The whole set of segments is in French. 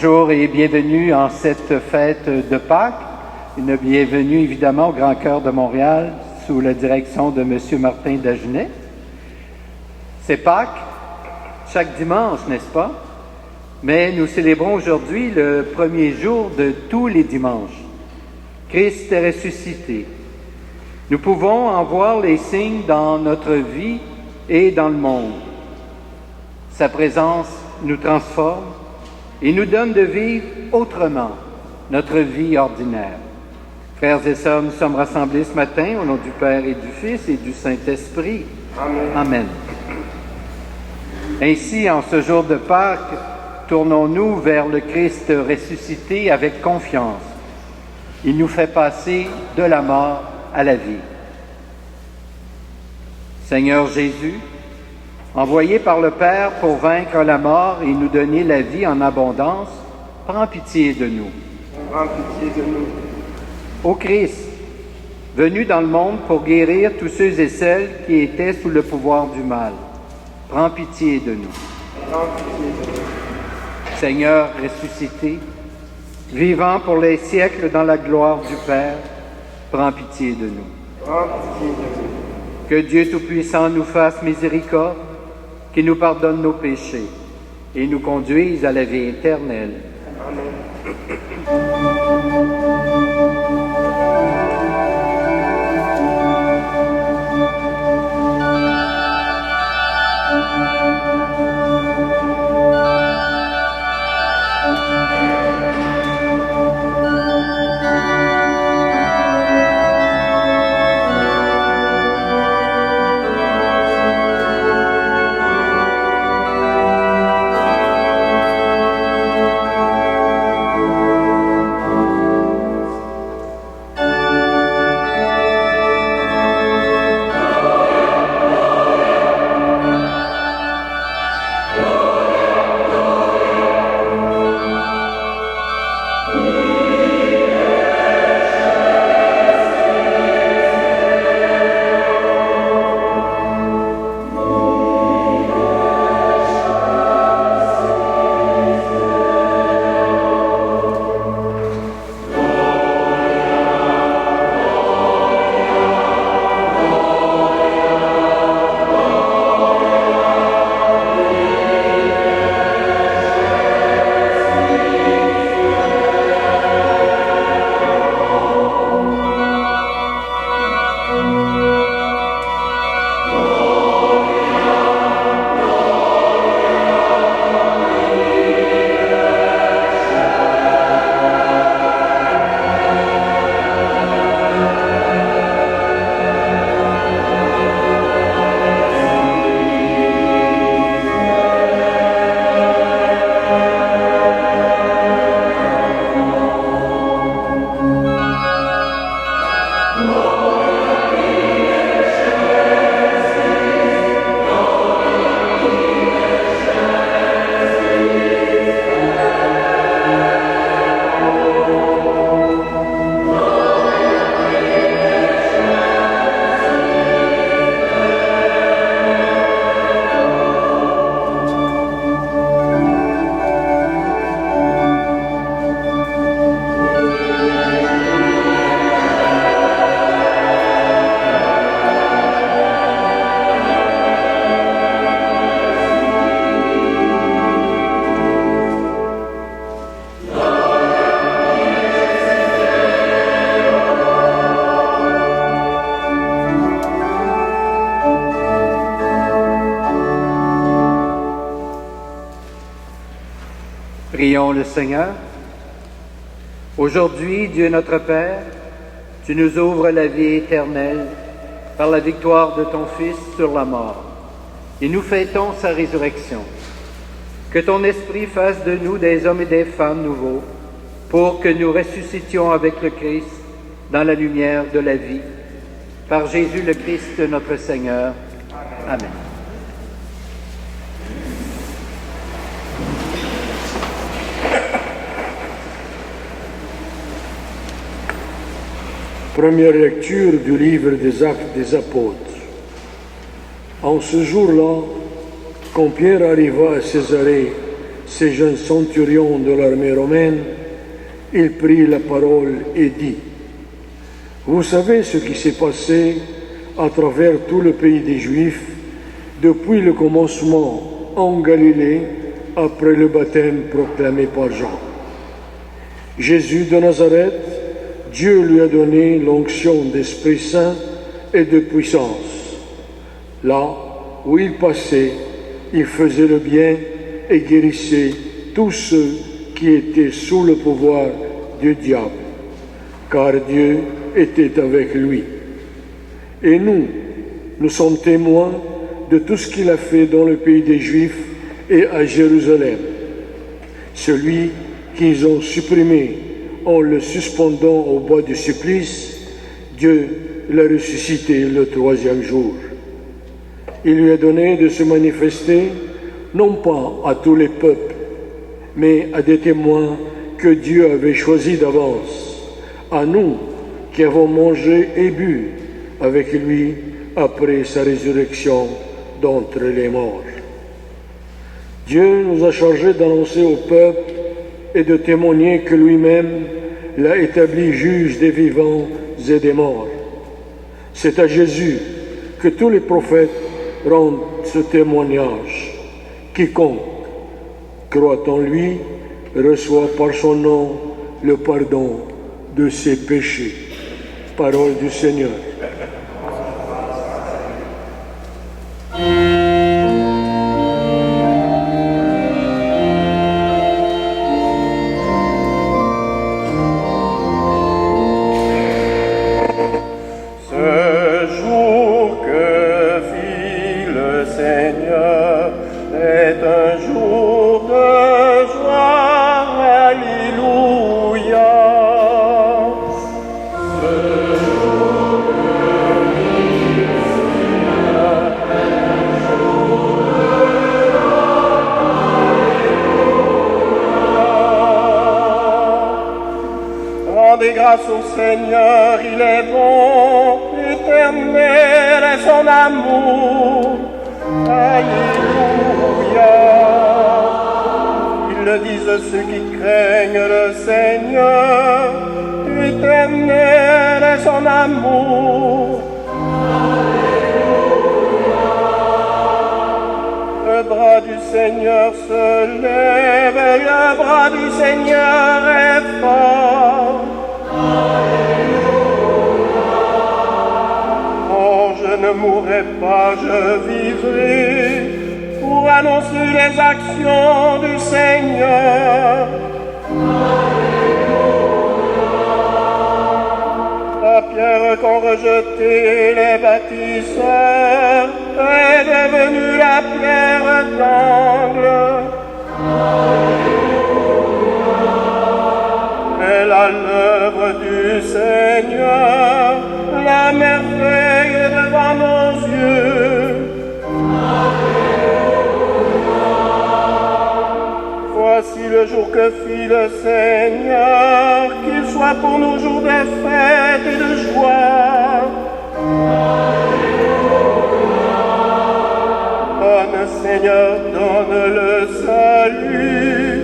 Bonjour et bienvenue en cette fête de Pâques. Une bienvenue évidemment au Grand Chœur de Montréal sous la direction de M. Martin Dagenet. C'est Pâques, chaque dimanche, n'est-ce pas? Mais nous célébrons aujourd'hui le premier jour de tous les dimanches. Christ est ressuscité. Nous pouvons en voir les signes dans notre vie et dans le monde. Sa présence nous transforme et nous donne de vivre autrement notre vie ordinaire. Frères et sœurs, nous sommes rassemblés ce matin au nom du Père et du Fils et du Saint-Esprit. Amen. Amen. Ainsi, en ce jour de Pâques, tournons-nous vers le Christ ressuscité avec confiance. Il nous fait passer de la mort à la vie. Seigneur Jésus, envoyé par le Père pour vaincre la mort et nous donner la vie en abondance, prends pitié de nous. Prends pitié de nous. Ô Christ, venu dans le monde pour guérir tous ceux et celles qui étaient sous le pouvoir du mal, prends pitié de nous. Prends pitié de nous. Seigneur ressuscité, vivant pour les siècles dans la gloire du Père, prends pitié de nous. Prends pitié de nous. Que Dieu Tout-Puissant nous fasse miséricorde, qu'il nous pardonne nos péchés et nous conduise à la vie éternelle. Amen. Prions le Seigneur. Aujourd'hui, Dieu notre Père, tu nous ouvres la vie éternelle par la victoire de ton Fils sur la mort, et nous fêtons sa résurrection. Que ton Esprit fasse de nous des hommes et des femmes nouveaux, pour que nous ressuscitions avec le Christ dans la lumière de la vie. Par Jésus le Christ, notre Seigneur. Amen. Première lecture du livre des Actes des Apôtres. En ce jour-là, quand Pierre arriva à Césarée, ces jeunes centurions de l'armée romaine, il prit la parole et dit: Vous savez ce qui s'est passé à travers tout le pays des Juifs depuis le commencement en Galilée après le baptême proclamé par Jean. Jésus de Nazareth, Dieu lui a donné l'onction d'Esprit Saint et de puissance. Là où il passait, il faisait le bien et guérissait tous ceux qui étaient sous le pouvoir du diable, car Dieu était avec lui. Et nous sommes témoins de tout ce qu'il a fait dans le pays des Juifs et à Jérusalem. Celui qu'ils ont supprimé en le suspendant au bois du supplice, Dieu l'a ressuscité le troisième jour. Il lui a donné de se manifester, non pas à tous les peuples, mais à des témoins que Dieu avait choisis d'avance, à nous qui avons mangé et bu avec lui après sa résurrection d'entre les morts. Dieu nous a chargés d'annoncer au peuple et de témoigner que lui-même l'a établi juge des vivants et des morts. C'est à Jésus que tous les prophètes rendent ce témoignage. Quiconque croit en lui reçoit par son nom le pardon de ses péchés. Parole du Seigneur. Rendez grâce au Seigneur, il est bon, éternel est son amour. Alléluia. Ils le disent ceux qui craignent le Seigneur, éternel est son amour. Le bras du Seigneur se lève et le bras du Seigneur est fort. Oh, je ne mourrai pas, je vivrai pour annoncer les actions du Seigneur. La pierre qu'ont rejetée les bâtisseurs est devenue la pierre d'angle. Elle a l'œuvre du Seigneur, la merveille devant nos yeux. Voici le jour que fit le Seigneur, qu'il soit pour nous jour de fête et de joie. Donne, Seigneur, donne le salut.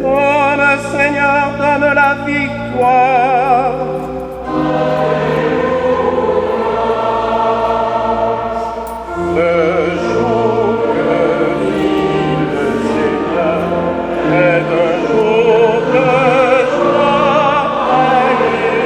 Donne, Seigneur, donne la victoire. Le jour que vit le Seigneur est un jour de joie. Alléluia.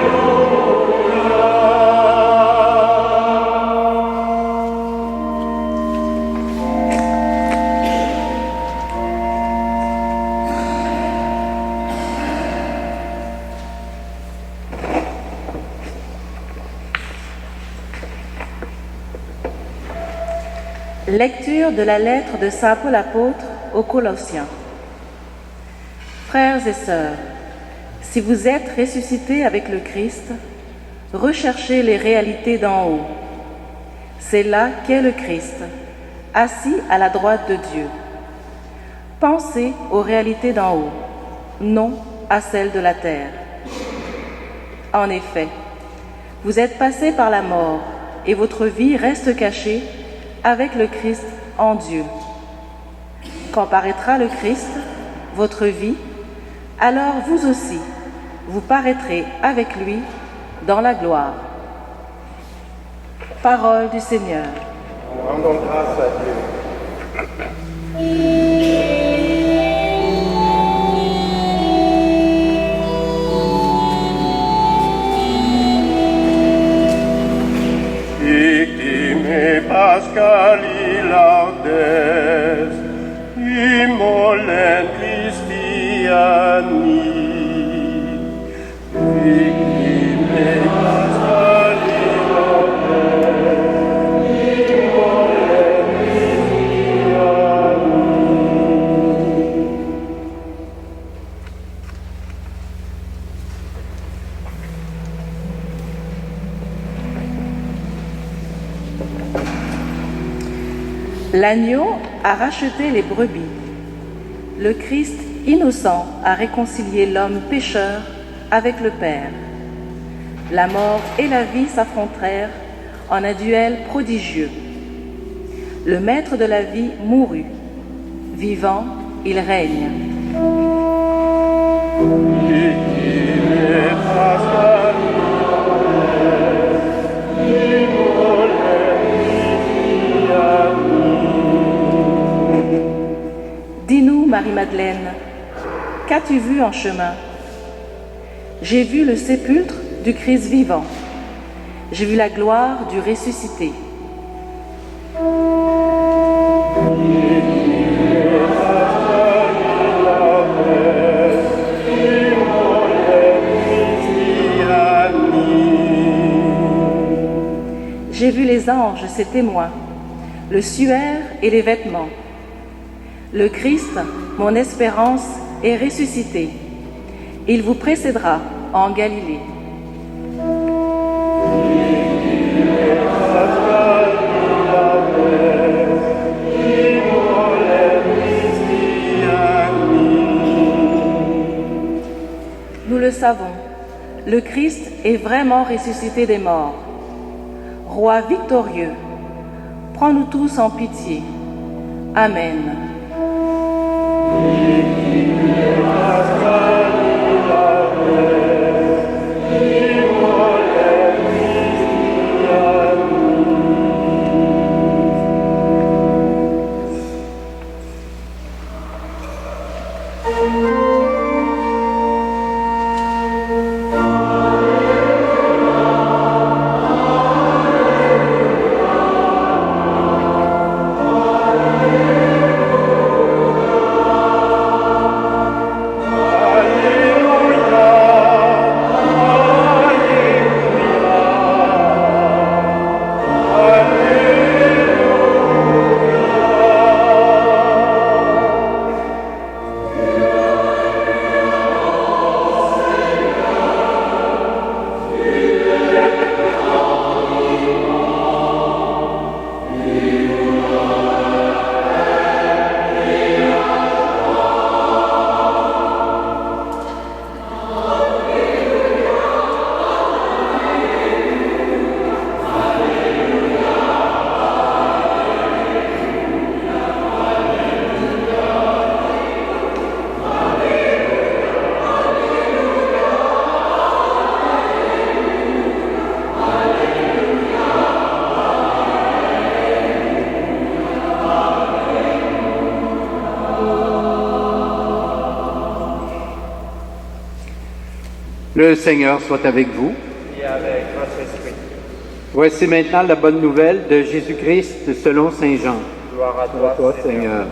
Lecture de la lettre de Saint Paul apôtre aux Colossiens. Frères et sœurs, si vous êtes ressuscités avec le Christ, recherchez les réalités d'en haut. C'est là qu'est le Christ, assis à la droite de Dieu. Pensez aux réalités d'en haut, non à celles de la terre. En effet, vous êtes passés par la mort et votre vie reste cachée avec le Christ en Dieu. Quand paraîtra le Christ, votre vie, alors vous aussi, vous paraîtrez avec lui dans la gloire. Parole du Seigneur. Rendons grâce à Dieu. Victime Pascali laudes, immolent Christiani. Victime Pascali laudes, immolent Christiani. L'agneau a racheté les brebis. Le Christ innocent a réconcilié l'homme pécheur avec le Père. La mort et la vie s'affrontèrent en un duel prodigieux. Le maître de la vie mourut. Vivant, il règne. Dis-nous, Marie-Madeleine, qu'as-tu vu en chemin? J'ai vu le sépulcre du Christ vivant. J'ai vu la gloire du ressuscité. J'ai vu les anges, ses témoins, le suaire et les vêtements. Le Christ, mon espérance, est ressuscité. Il vous précédera en Galilée. Nous le savons, le Christ est vraiment ressuscité des morts. Roi victorieux, prends-nous tous en pitié. Amen. Le Seigneur soit avec vous. Et avec votre esprit. Voici maintenant la bonne nouvelle de Jésus-Christ selon Saint Jean. Gloire à toi, Seigneur.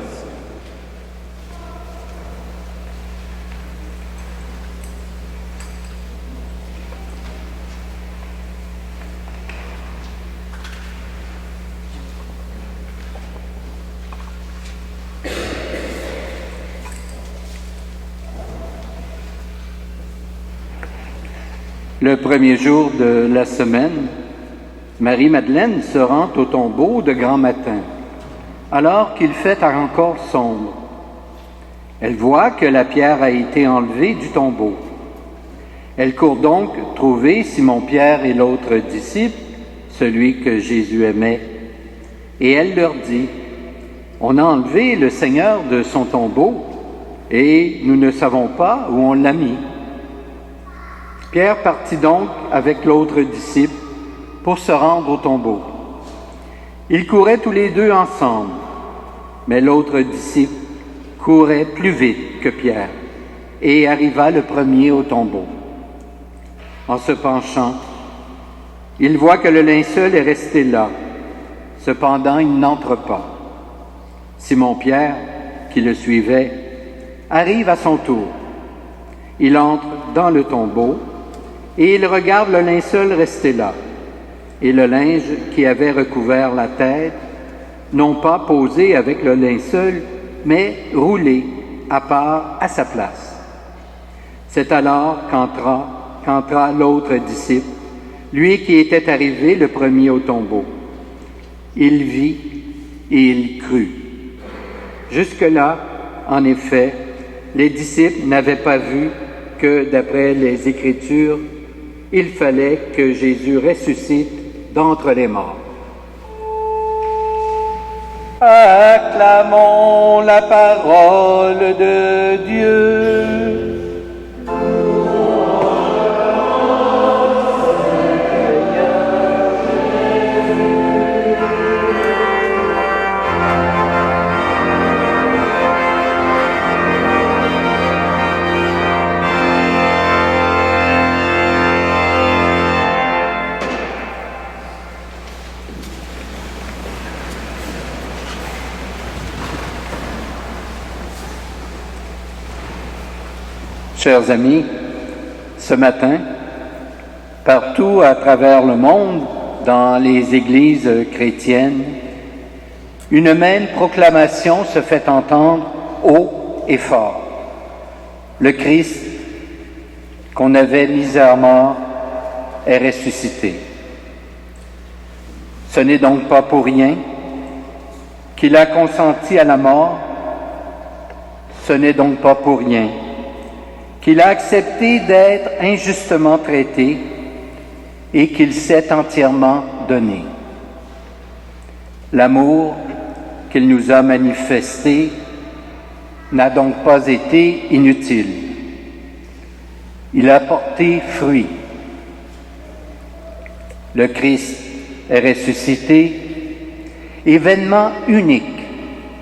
Le premier jour de la semaine, Marie-Madeleine se rend au tombeau de grand matin, alors qu'il fait encore sombre. Elle voit que la pierre a été enlevée du tombeau. Elle court donc trouver Simon-Pierre et l'autre disciple, celui que Jésus aimait, et elle leur dit: « On a enlevé le Seigneur de son tombeau, et nous ne savons pas où on l'a mis. » Pierre partit donc avec l'autre disciple pour se rendre au tombeau. Ils couraient tous les deux ensemble, mais l'autre disciple courait plus vite que Pierre et arriva le premier au tombeau. En se penchant, il voit que le linceul est resté là. Cependant, il n'entre pas. Simon-Pierre, qui le suivait, arrive à son tour. Il entre dans le tombeau et il regarde le linceul resté là et le linge qui avait recouvert la tête, non pas posé avec le linceul, mais roulé à part à sa place. C'est alors qu'entra l'autre disciple, lui qui était arrivé le premier au tombeau. Il vit et il crut. Jusque-là, en effet, les disciples n'avaient pas vu que, d'après les Écritures, il fallait que Jésus ressuscite d'entre les morts. Acclamons la parole de Dieu. Chers amis, ce matin, partout à travers le monde, dans les églises chrétiennes, une même proclamation se fait entendre haut et fort. Le Christ, qu'on avait mis à mort, est ressuscité. Ce n'est donc pas pour rien qu'il a consenti à la mort, ce n'est donc pas pour rien qu'il a accepté d'être injustement traité et qu'il s'est entièrement donné. L'amour qu'il nous a manifesté n'a donc pas été inutile. Il a porté fruit. Le Christ est ressuscité, événement unique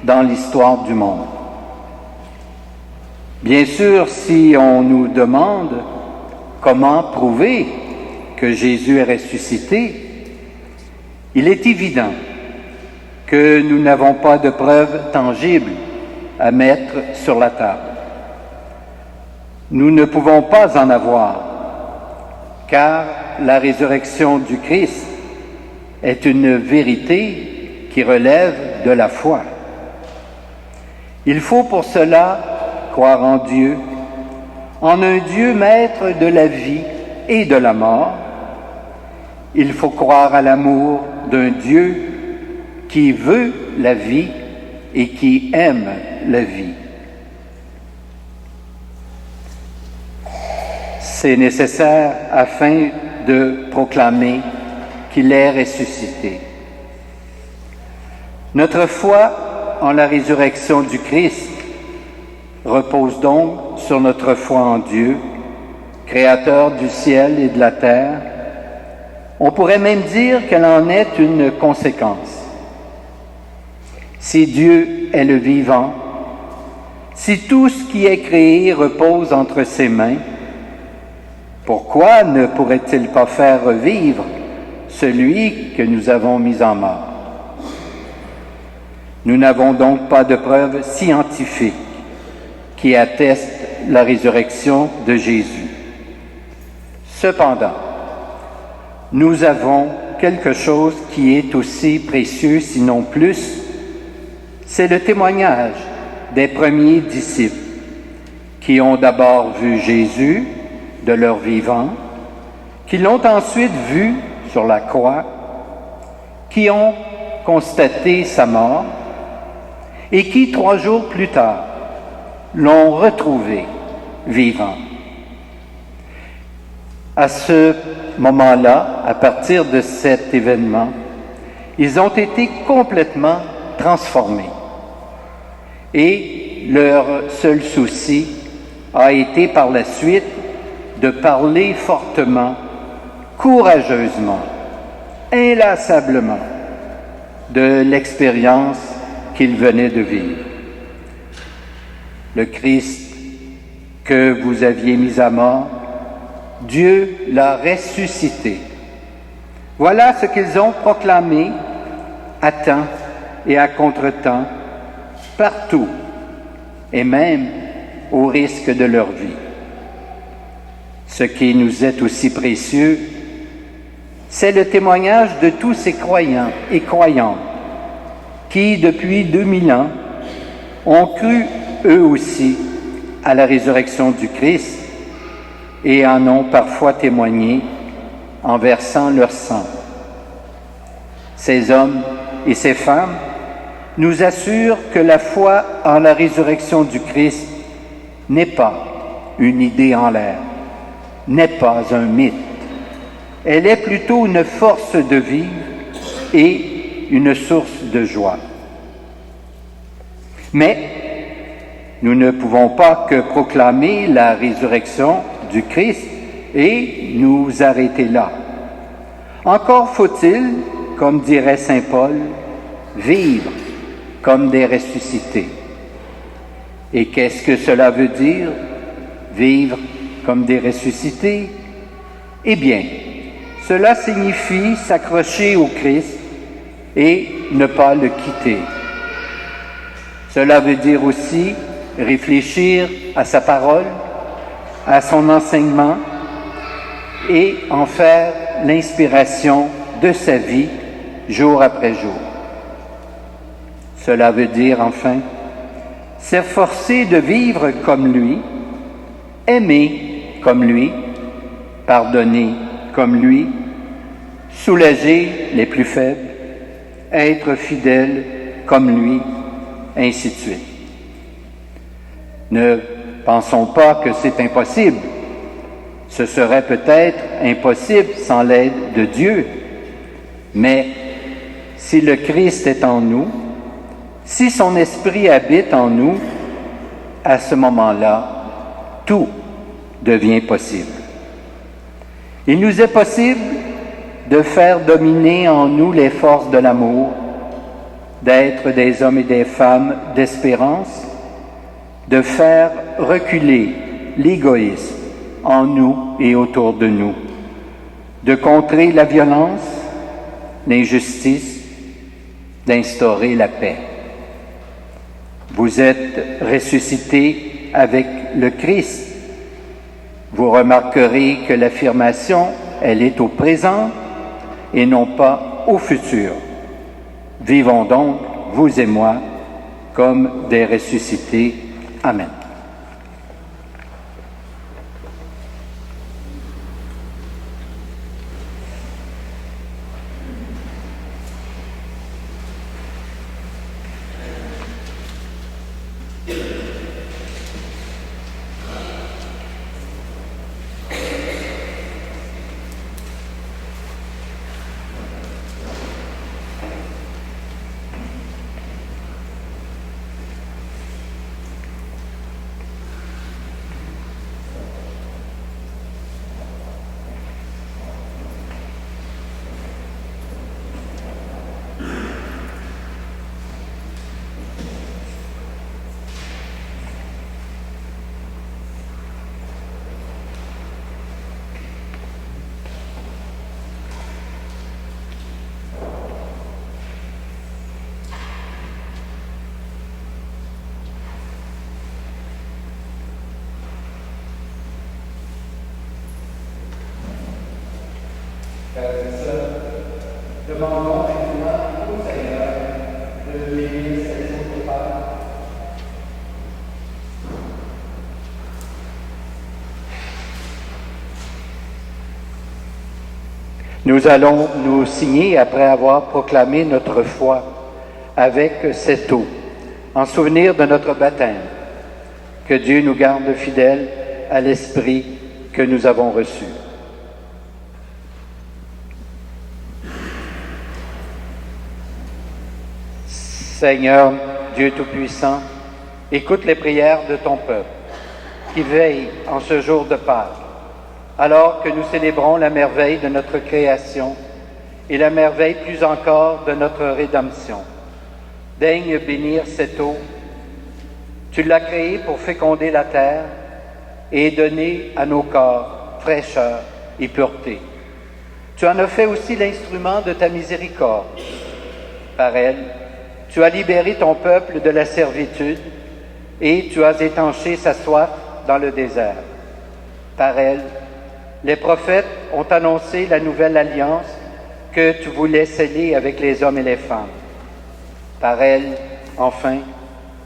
dans l'histoire du monde. Bien sûr, si on nous demande comment prouver que Jésus est ressuscité, il est évident que nous n'avons pas de preuves tangibles à mettre sur la table. Nous ne pouvons pas en avoir, car la résurrection du Christ est une vérité qui relève de la foi. Il faut pour cela croire en Dieu, en un Dieu maître de la vie et de la mort. Il faut croire à l'amour d'un Dieu qui veut la vie et qui aime la vie. C'est nécessaire afin de proclamer qu'il est ressuscité. Notre foi en la résurrection du Christ repose donc sur notre foi en Dieu, Créateur du ciel et de la terre. On pourrait même dire qu'elle en est une conséquence. Si Dieu est le vivant, si tout ce qui est créé repose entre ses mains, pourquoi ne pourrait-il pas faire revivre celui que nous avons mis en mort? Nous n'avons donc pas de preuves scientifiques qui atteste la résurrection de Jésus. Cependant, nous avons quelque chose qui est aussi précieux, sinon plus, c'est le témoignage des premiers disciples qui ont d'abord vu Jésus de leur vivant, qui l'ont ensuite vu sur la croix, qui ont constaté sa mort et qui, 3 jours plus tard, l'ont retrouvé vivant. À ce moment-là, à partir de cet événement, ils ont été complètement transformés. Et leur seul souci a été par la suite de parler fortement, courageusement, inlassablement de l'expérience qu'ils venaient de vivre. Le Christ que vous aviez mis à mort, Dieu l'a ressuscité. Voilà ce qu'ils ont proclamé à temps et à contre-temps, partout, et même au risque de leur vie. Ce qui nous est aussi précieux, c'est le témoignage de tous ces croyants et croyantes qui, depuis 2000 ans, ont cru eux aussi à la résurrection du Christ et en ont parfois témoigné en versant leur sang. Ces hommes et ces femmes nous assurent que la foi en la résurrection du Christ n'est pas une idée en l'air, n'est pas un mythe. Elle est plutôt une force de vivre et une source de joie. Mais nous ne pouvons pas que proclamer la résurrection du Christ et nous arrêter là. Encore faut-il, comme dirait saint Paul, vivre comme des ressuscités. Et qu'est-ce que cela veut dire, vivre comme des ressuscités? Eh bien, cela signifie s'accrocher au Christ et ne pas le quitter. Cela veut dire aussi réfléchir à sa parole, à son enseignement et en faire l'inspiration de sa vie jour après jour. Cela veut dire enfin s'efforcer de vivre comme lui, aimer comme lui, pardonner comme lui, soulager les plus faibles, être fidèle comme lui, ainsi de suite. Ne pensons pas que c'est impossible. Ce serait peut-être impossible sans l'aide de Dieu. Mais si le Christ est en nous, si son esprit habite en nous, à ce moment-là, tout devient possible. Il nous est possible de faire dominer en nous les forces de l'amour, d'être des hommes et des femmes d'espérance, de faire reculer l'égoïsme en nous et autour de nous, de contrer la violence, l'injustice, d'instaurer la paix. Vous êtes ressuscités avec le Christ. Vous remarquerez que l'affirmation, elle est au présent et non pas au futur. Vivons donc, vous et moi, comme des ressuscités. Amen. Demandons maintenant au Seigneur de bénir cette autre part. Nous allons nous signer après avoir proclamé notre foi avec cette eau, en souvenir de notre baptême. Que Dieu nous garde fidèles à l'Esprit que nous avons reçu. Seigneur, Dieu Tout-Puissant, Écoute les prières de ton peuple, qui veille en ce jour de Pâques, alors que nous célébrons la merveille de notre création et la merveille plus encore de notre rédemption. Daigne bénir cette eau. Tu l'as créée pour féconder la terre et donner à nos corps fraîcheur et pureté. Tu en as fait aussi l'instrument de ta miséricorde. Par elle, tu as libéré ton peuple de la servitude et tu as étanché sa soif dans le désert. Par elle, les prophètes ont annoncé la nouvelle alliance que tu voulais sceller avec les hommes et les femmes. Par elle, enfin,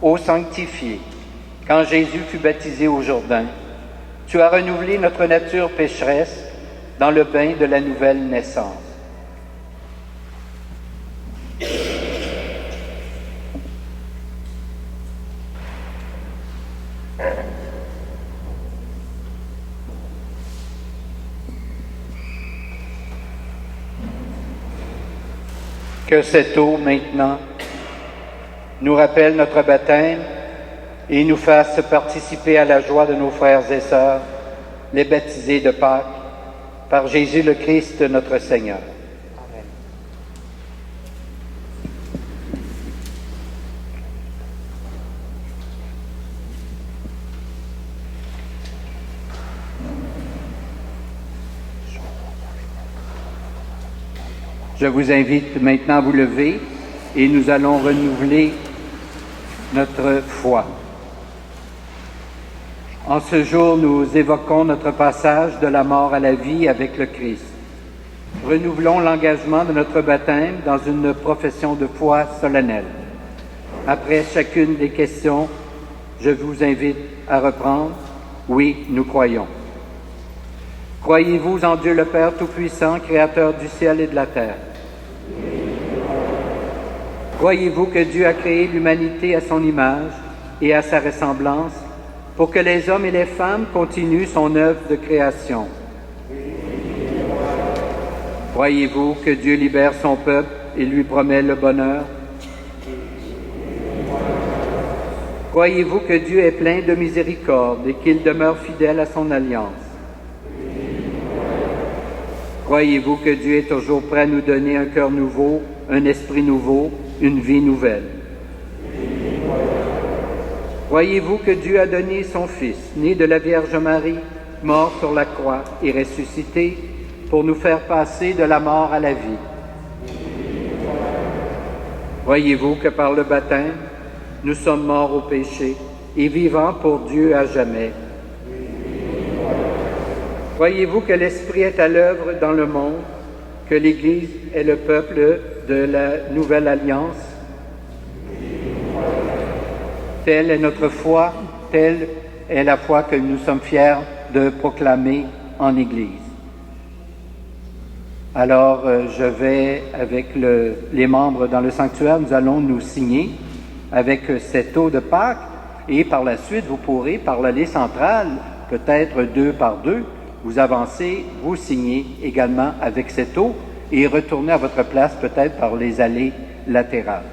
ô sanctifié, quand Jésus fut baptisé au Jourdain, tu as renouvelé notre nature pécheresse dans le bain de la nouvelle naissance. Que cette eau, maintenant, nous rappelle notre baptême et nous fasse participer à la joie de nos frères et sœurs, les baptisés de Pâques, par Jésus le Christ, notre Seigneur. Amen. Je vous invite maintenant à vous lever et nous allons renouveler notre foi. En ce jour, nous évoquons notre passage de la mort à la vie avec le Christ. Renouvelons l'engagement de notre baptême dans une profession de foi solennelle. Après chacune des questions, je vous invite à reprendre « Oui, nous croyons ». Croyez-vous en Dieu le Père Tout-Puissant, Créateur du ciel et de la terre? Croyez-vous que Dieu a créé l'humanité à son image et à sa ressemblance pour que les hommes et les femmes continuent son œuvre de création? Croyez-vous que Dieu libère son peuple et lui promet le bonheur? Croyez-vous que Dieu est plein de miséricorde et qu'il demeure fidèle à son alliance? Croyez-vous que Dieu est toujours prêt à nous donner un cœur nouveau, un esprit nouveau, une vie nouvelle? Croyez-vous que Dieu a donné son Fils, né de la Vierge Marie, mort sur la croix et ressuscité, pour nous faire passer de la mort à la vie? Croyez-vous que par le baptême, nous sommes morts au péché et vivants pour Dieu à jamais? Croyez-vous que l'Esprit est à l'œuvre dans le monde, que l'Église est le peuple de la nouvelle alliance? Telle est notre foi, telle est la foi que nous sommes fiers de proclamer en Église. Alors, je vais, avec les membres dans le sanctuaire, nous allons nous signer avec cette eau de Pâques et par la suite, vous pourrez, par l'allée centrale, peut-être 2 par 2, vous avancez, vous signez également avec cette eau et retournez à votre place peut-être par les allées latérales.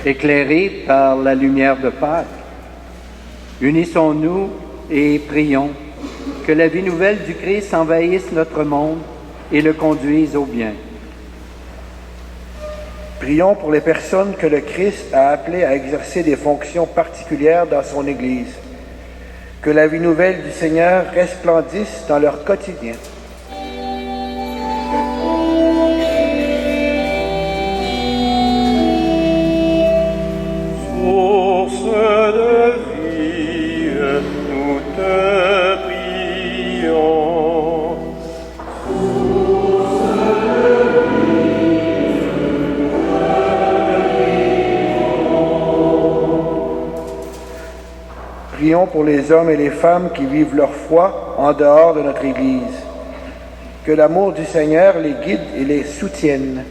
éclairés par la lumière de Pâques. Unissons-nous et prions que la vie nouvelle du Christ envahisse notre monde et le conduise au bien. Prions pour les personnes que le Christ a appelées à exercer des fonctions particulières dans son Église. Que la vie nouvelle du Seigneur resplendisse dans leur quotidien. Source de vie, nous te prions. Prions pour les hommes et les femmes qui vivent leur foi en dehors de notre Église. Que l'amour du Seigneur les guide et les soutienne.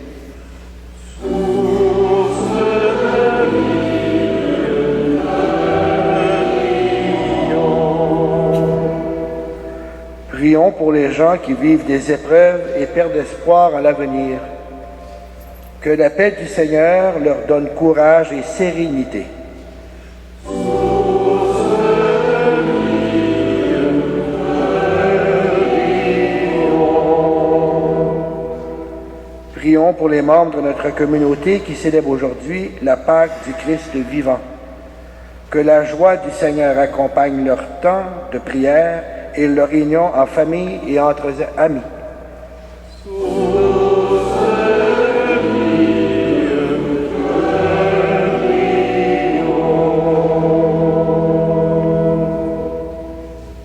Prions pour les gens qui vivent des épreuves et perdent espoir à l'avenir. Que la paix du Seigneur leur donne courage et sérénité. Prions pour les membres de notre communauté qui célèbrent aujourd'hui la Pâque du Christ vivant. Que la joie du Seigneur accompagne leur temps de prière et leur réunion en famille et entre amis.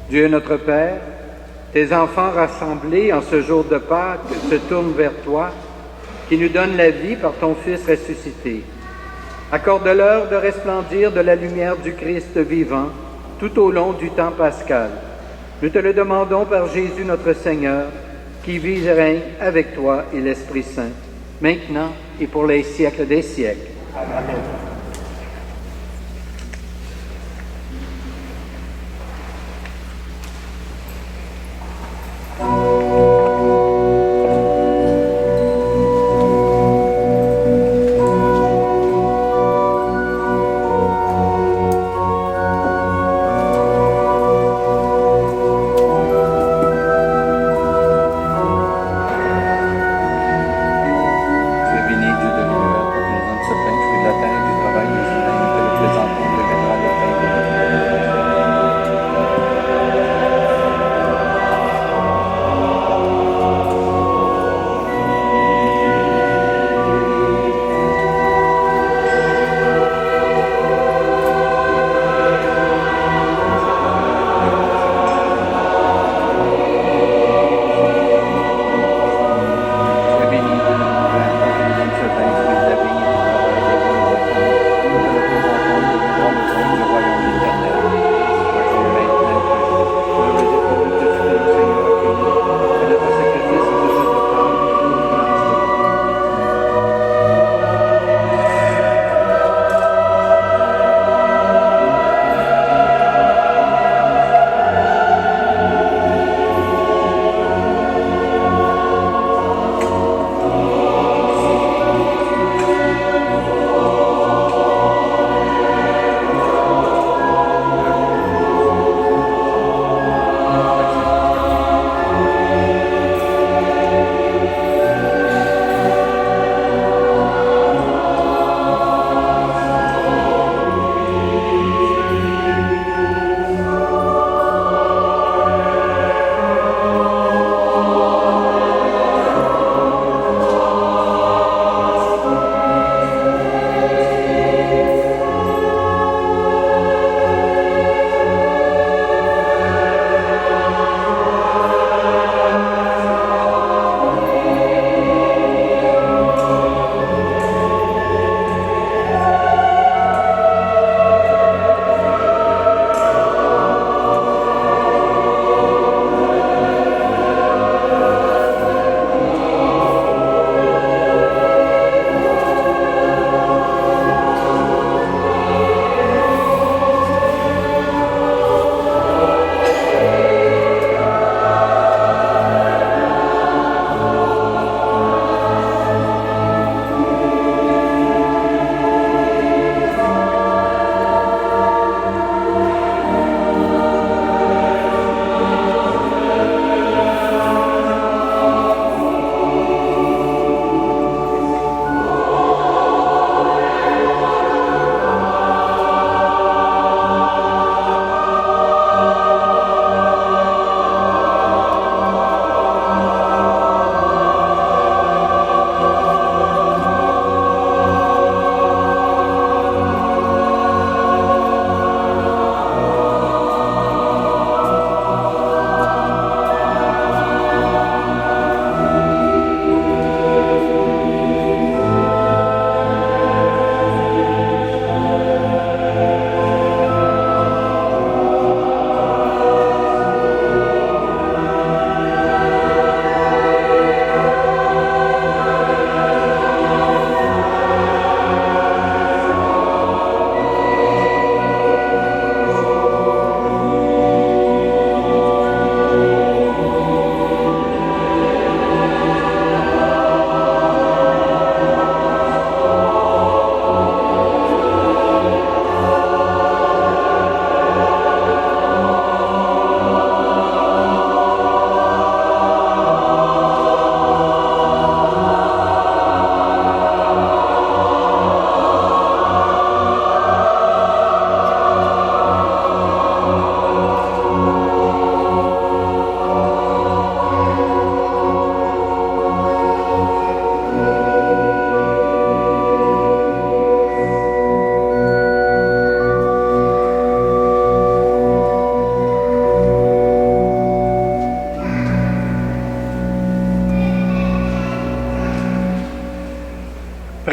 Dieu notre Père, tes enfants rassemblés en ce jour de Pâques se tournent vers toi, qui nous donne la vie par ton Fils ressuscité. Accorde-leur de resplendir de la lumière du Christ vivant tout au long du temps pascal. Nous te le demandons par Jésus notre Seigneur, qui vit et règne avec toi et l'Esprit Saint, maintenant et pour les siècles des siècles. Amen.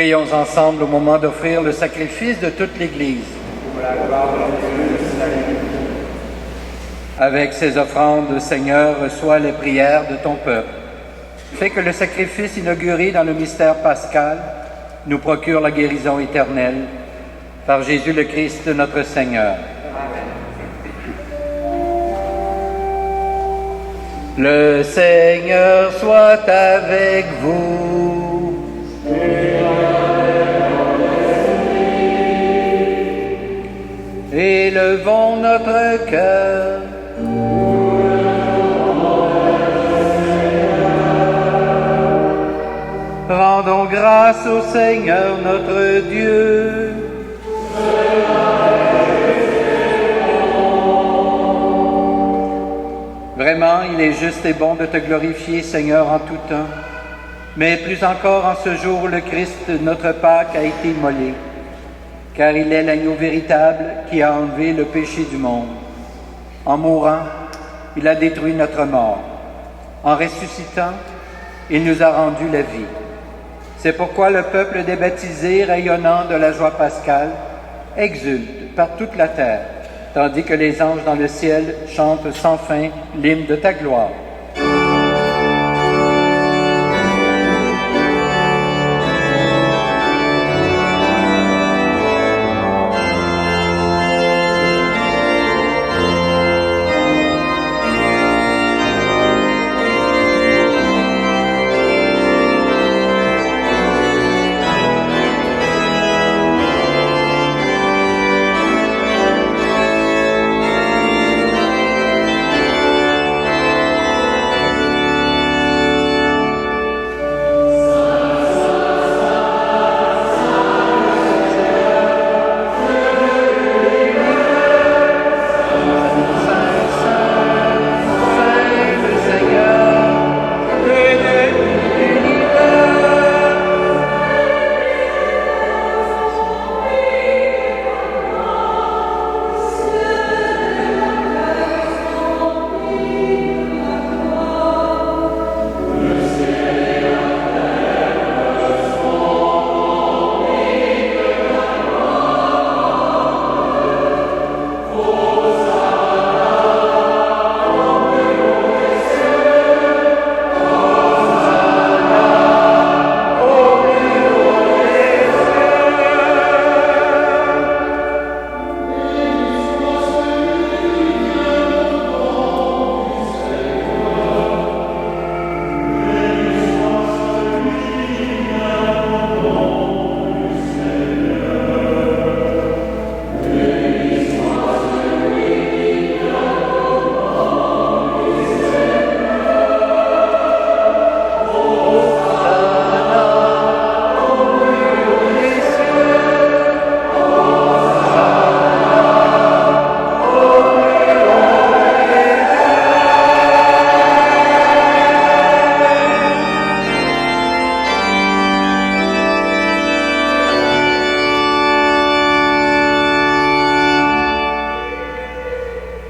Prions ensemble au moment d'offrir le sacrifice de toute l'Église. Avec ces offrandes, Seigneur, reçois les prières de ton peuple. Fais que le sacrifice inauguré dans le mystère pascal nous procure la guérison éternelle. Par Jésus le Christ, notre Seigneur. Le Seigneur soit avec vous. Élevons notre cœur. Rendons grâce au Seigneur notre Dieu. Vraiment, il est juste et bon de te glorifier, Seigneur, en tout temps, mais plus encore en ce jour où le Christ, notre Pâque, a été immolé, car il est l'agneau véritable qui a enlevé le péché du monde. En mourant, il a détruit notre mort. En ressuscitant, il nous a rendu la vie. C'est pourquoi le peuple des baptisés, rayonnant de la joie pascale, exulte par toute la terre, tandis que les anges dans le ciel chantent sans fin l'hymne de ta gloire.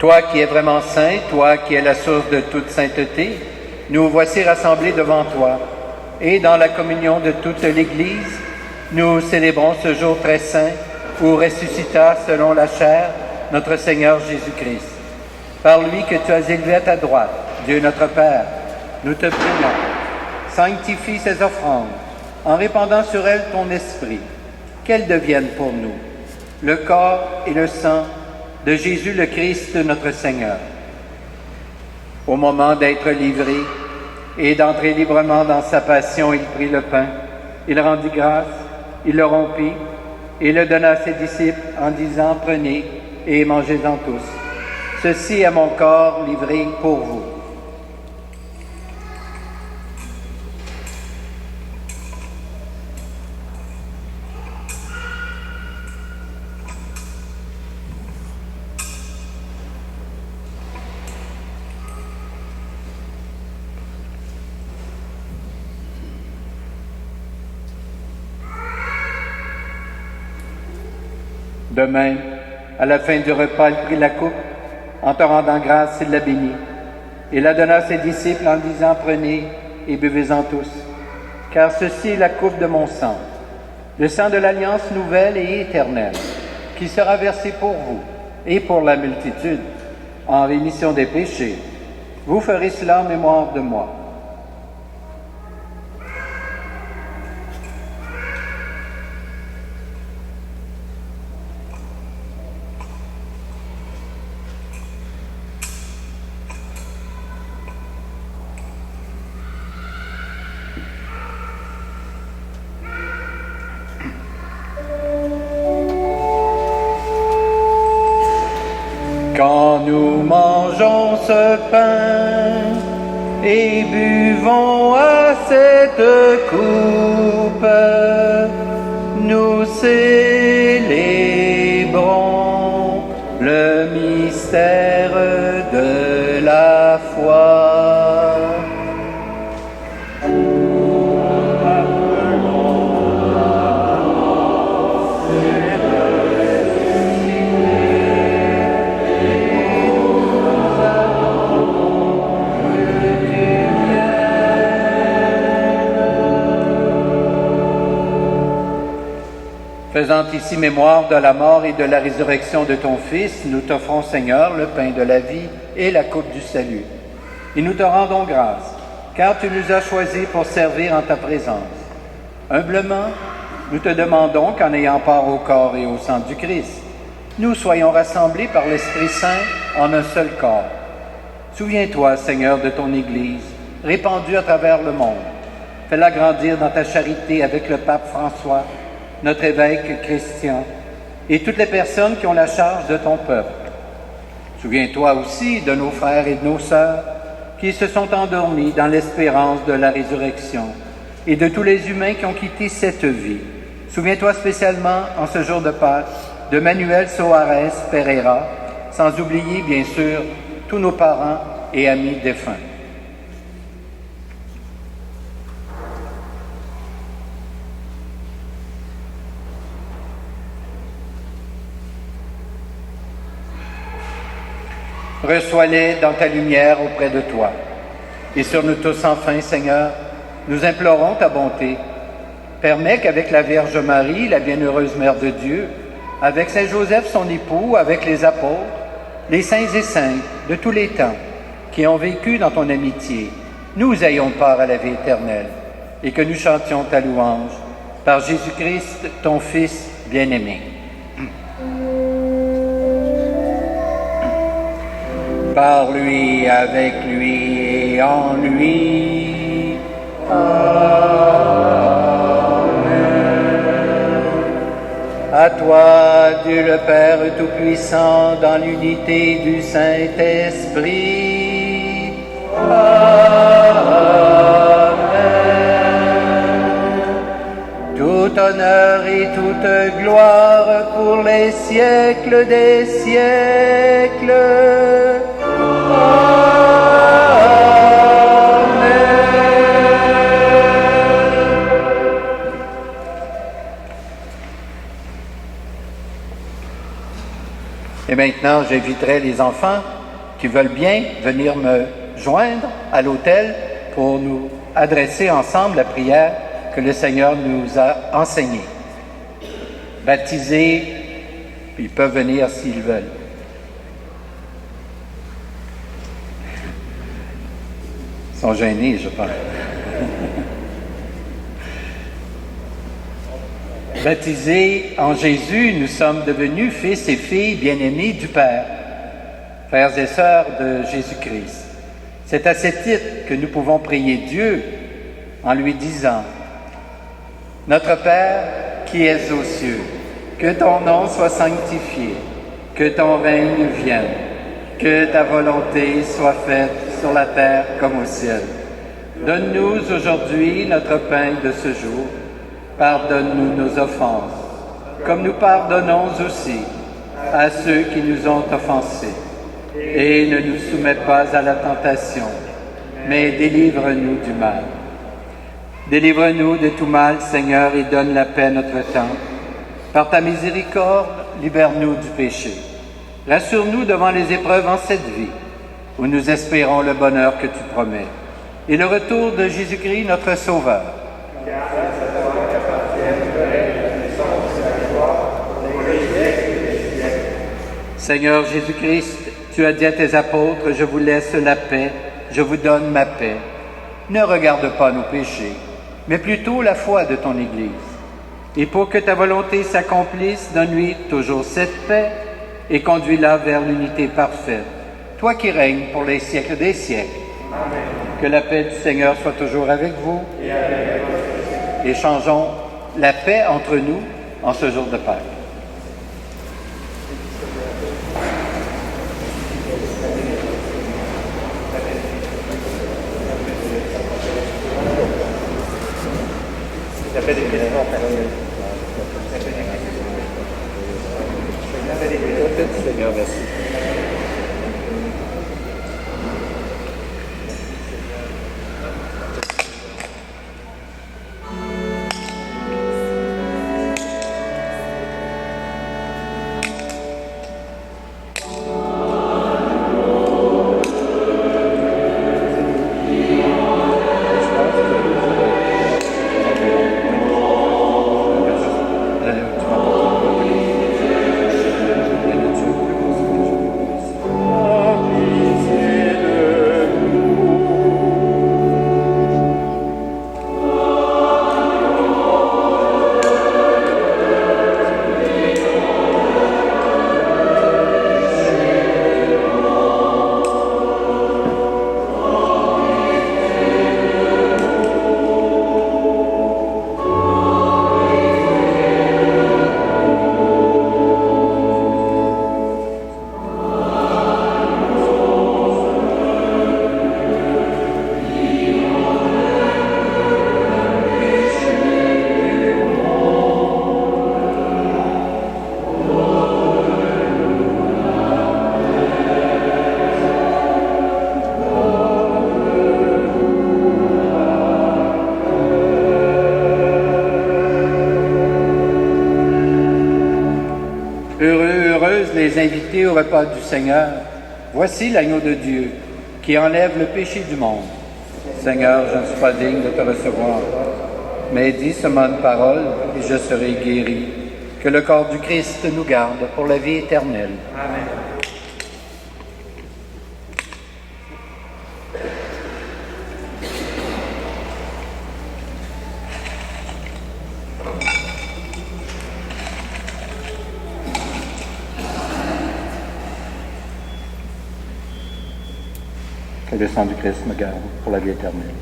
Toi qui es vraiment saint, toi qui es la source de toute sainteté, nous voici rassemblés devant toi. Et dans la communion de toute l'Église, nous célébrons ce jour très saint où ressuscita selon la chair notre Seigneur Jésus-Christ. Par lui que tu as élevé à ta droite, Dieu notre Père, nous te prions, sanctifie ces offrandes en répandant sur elles ton esprit, qu'elles deviennent pour nous le corps et le sang de Jésus le Christ, notre Seigneur. Au moment d'être livré et d'entrer librement dans sa passion, il prit le pain, il rendit grâce, il le rompit et le donna à ses disciples en disant « Prenez et mangez-en tous. Ceci est mon corps livré pour vous. » De même, à la fin du repas, il prit la coupe, en te rendant grâce, il la bénit, et la donna à ses disciples en disant « Prenez et buvez-en tous, car ceci est la coupe de mon sang, le sang de l'alliance nouvelle et éternelle, qui sera versé pour vous et pour la multitude, en rémission des péchés. Vous ferez cela en mémoire de moi. Quand nous mangeons ce pain et buvons à cette coupe, nous célébrons le mystère de la foi. Faisant ici mémoire de la mort et de la résurrection de ton Fils, nous t'offrons, Seigneur, le pain de la vie et la coupe du salut. Et nous te rendons grâce, car tu nous as choisis pour servir en ta présence. Humblement, nous te demandons qu'en ayant part au corps et au sang du Christ, nous soyons rassemblés par l'Esprit Saint en un seul corps. Souviens-toi, Seigneur, de ton Église, répandue à travers le monde. Fais-la grandir dans ta charité avec le pape François, notre évêque Christian, et toutes les personnes qui ont la charge de ton peuple. Souviens-toi aussi de nos frères et de nos sœurs qui se sont endormis dans l'espérance de la résurrection, et de tous les humains qui ont quitté cette vie. Souviens-toi spécialement, en ce jour de Pâques, de Manuel Soares Pereira, sans oublier, bien sûr, tous nos parents et amis défunts. Reçois-les dans ta lumière auprès de toi. Et sur nous tous enfin, Seigneur, nous implorons ta bonté. Permets qu'avec la Vierge Marie, la bienheureuse Mère de Dieu, avec Saint Joseph, son époux, avec les apôtres, les saints et saintes de tous les temps, qui ont vécu dans ton amitié, nous ayons part à la vie éternelle, et que nous chantions ta louange, par Jésus-Christ, ton Fils bien-aimé. Par lui, avec lui et en lui. Amen. À toi, Dieu le Père Tout-Puissant, dans l'unité du Saint-Esprit. Amen. Tout honneur et toute gloire pour les siècles des siècles. Et maintenant, j'inviterai les enfants qui veulent bien venir me joindre à l'autel pour nous adresser ensemble la prière que le Seigneur nous a enseignée. Baptisés, ils peuvent venir s'ils veulent. Ils sont gênés, je pense. Baptisés en Jésus, nous sommes devenus fils et filles bien-aimés du Père, frères et sœurs de Jésus-Christ. C'est à ce titre que nous pouvons prier Dieu en lui disant « Notre Père qui es aux cieux, que ton nom soit sanctifié, que ton règne vienne, que ta volonté soit faite sur la terre comme au ciel. Donne-nous aujourd'hui notre pain de ce jour. Pardonne-nous nos offenses, comme nous pardonnons aussi à ceux qui nous ont offensés. Et ne nous soumets pas à la tentation, mais délivre-nous du mal. Délivre-nous de tout mal, Seigneur, et donne la paix à notre temps. Par ta miséricorde, libère-nous du péché. Rassure-nous devant les épreuves en cette vie, où nous espérons le bonheur que tu promets, et le retour de Jésus-Christ, notre Sauveur. Seigneur Jésus-Christ, tu as dit à tes apôtres, je vous laisse la paix, je vous donne ma paix. Ne regarde pas nos péchés, mais plutôt la foi de ton Église. Et pour que ta volonté s'accomplisse, donne-lui toujours cette paix et conduis-la vers l'unité parfaite. Toi qui règnes pour les siècles des siècles. Amen. Que la paix du Seigneur soit toujours avec vous. Et avec vous. Échangeons la paix entre nous en ce jour de Pâques. La paix des chrétiens. La paix du Seigneur, merci. Les invités au repas du Seigneur. Voici l'agneau de Dieu qui enlève le péché du monde. Seigneur, je ne suis pas digne de te recevoir, mais dis seulement une parole et je serai guéri. Que le corps du Christ nous garde pour la vie éternelle. Amen. Que le sang du Christ me garde pour la vie éternelle.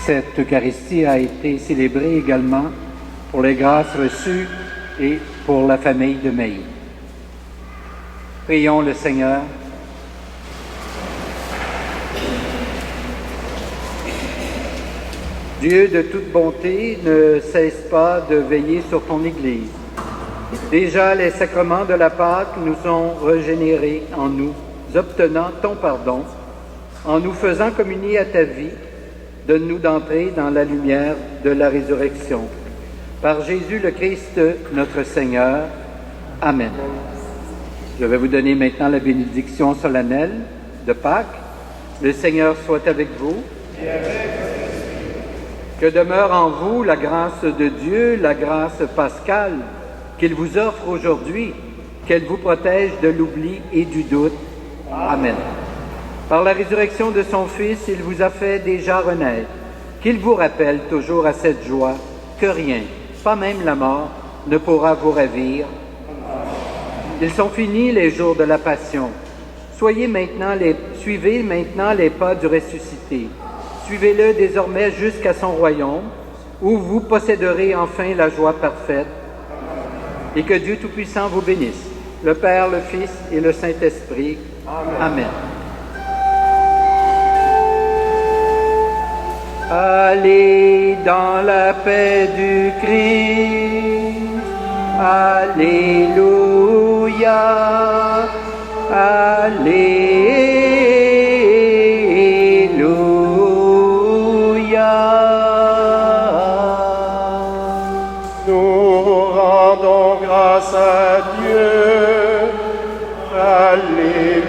Cette Eucharistie a été célébrée également pour les grâces reçues et pour la famille de Maï. Prions le Seigneur. Dieu de toute bonté, ne cesse pas de veiller sur ton Église. Déjà, les sacrements de la Pâque nous sont régénérés en nous, obtenant ton pardon, en nous faisant communier à ta vie. Donne-nous d'entrer dans la lumière de la résurrection. Par Jésus le Christ, notre Seigneur. Amen. Je vais vous donner maintenant la bénédiction solennelle de Pâques. Le Seigneur soit avec vous. Que demeure en vous la grâce de Dieu, la grâce pascale qu'il vous offre aujourd'hui, qu'elle vous protège de l'oubli et du doute. Amen. Par la résurrection de son Fils, il vous a fait déjà renaître, qu'il vous rappelle toujours à cette joie que rien, pas même la mort, ne pourra vous ravir. Ils sont finis les jours de la Passion. Suivez maintenant les pas du ressuscité. Suivez-le désormais jusqu'à son royaume, où vous posséderez enfin la joie parfaite. Et que Dieu Tout-Puissant vous bénisse, le Père, le Fils et le Saint-Esprit. Amen. Allez dans la paix du Christ. Alléluia. Alléluia. Nous rendons grâce à Dieu. Alléluia.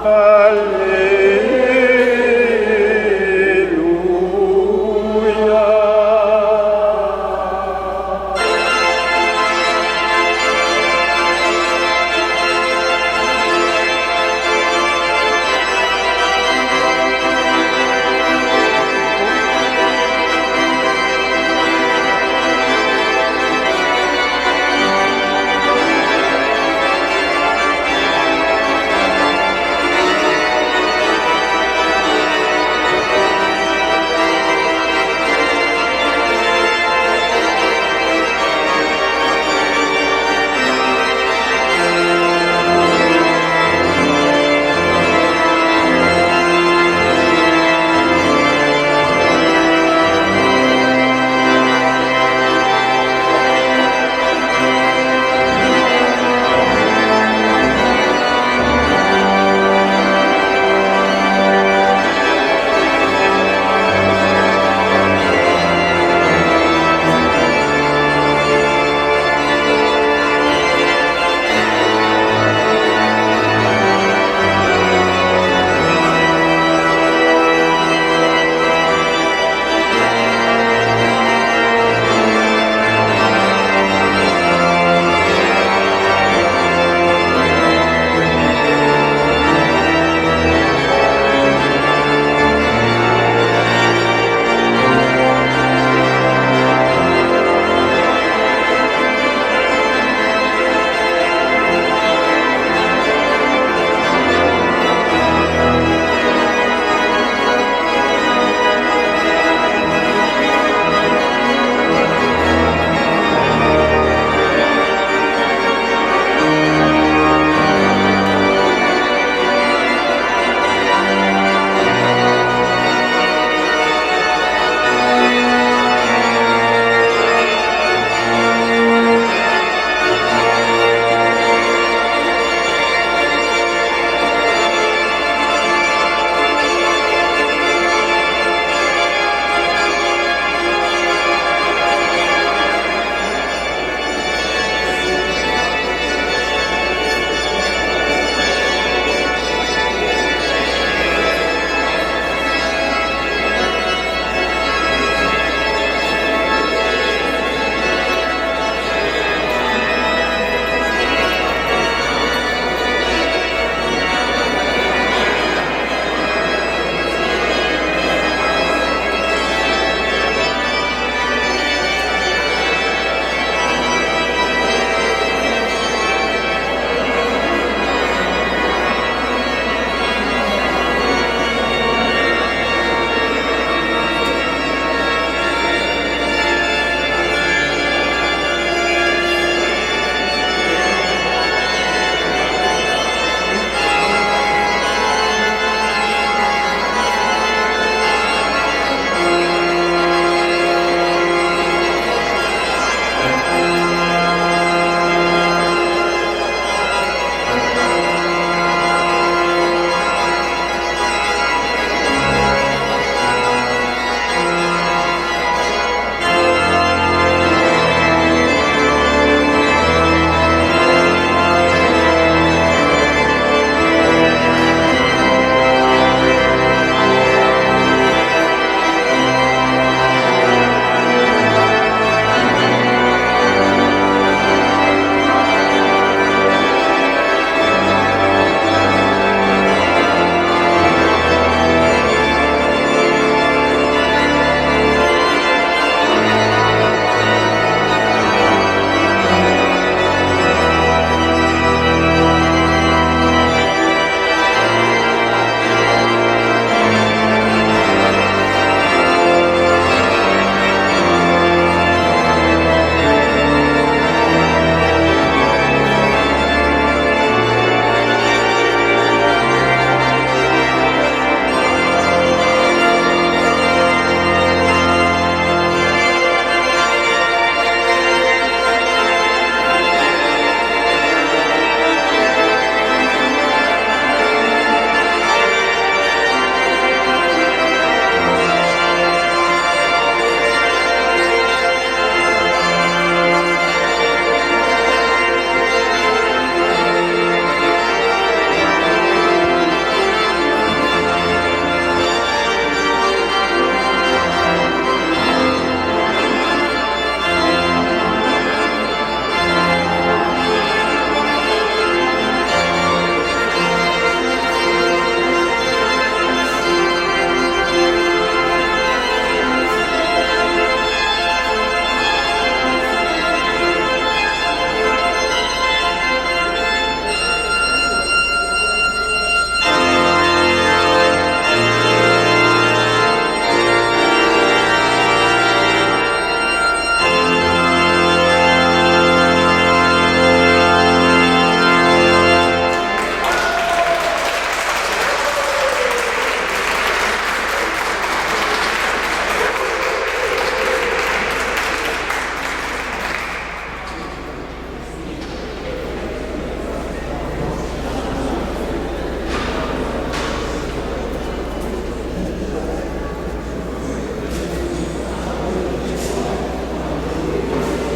Alléluia.